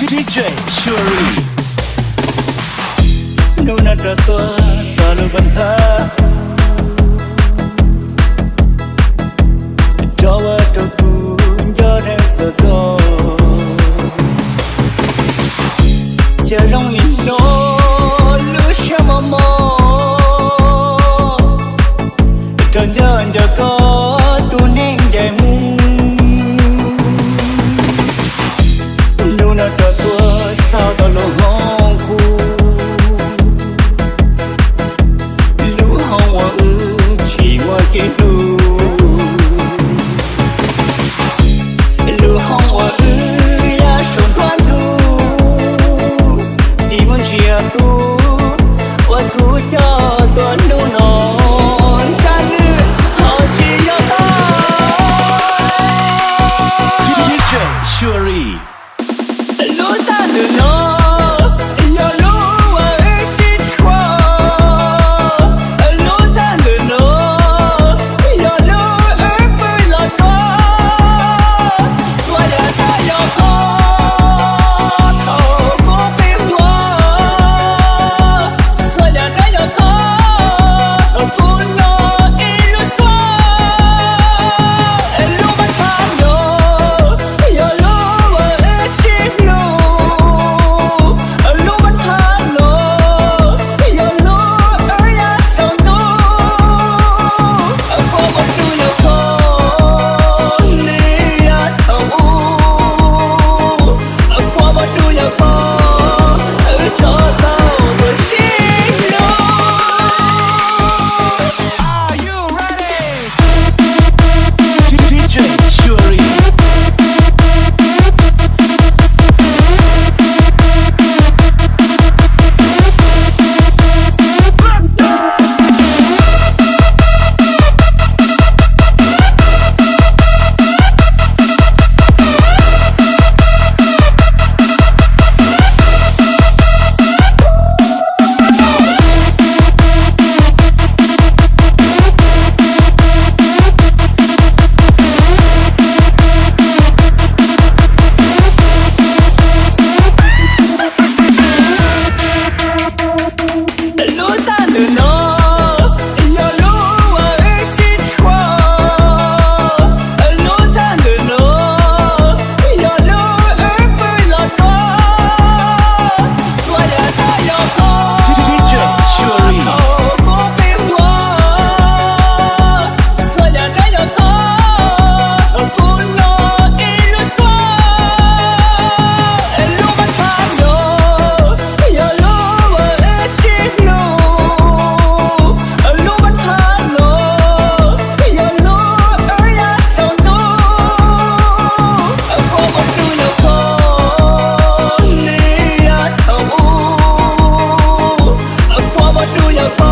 txaj Shuri Nuna tatua selalu bentar Jawa tuku jodek sego Jarang nino lu syamama Jangan jaga tuning jaimu Nuna tatua sao tao lo hongku Lu hong wa chỉ wa ke lu hong wa ya shon tuan tu Di mun chia tu wa ku cho tuan nu non cha lu hao chi ya ta txaj Shuri Lu ta lu no ya lu wa shi chua Lu ta lu no ya lu pe la to Soa ya ta ya ko thao ko pe hua Soa ya ta ya ko thao ko no ilu soa Lu ba ta no ya lu wa shi lu Lu ba ta no ya lu ya shao no Qua một đôi ya ko ni ya thao Qua một đôi ya ko cho tao được xin lỗi Are you ready? txaj Shuri Lu ta lu no ya lu wa shi chua Lu ta lu no ya lu pe la to Soa ya ta ya ko txaj Shuri thao ko pe hua Soa ya ta ya ko thao ko no ilu soa Lu ba ta no ya lu wa shi lu Lu ba ta no ya lu ya shao no Qua một đôi ya ko ni ya thao Qua một đôi ya ko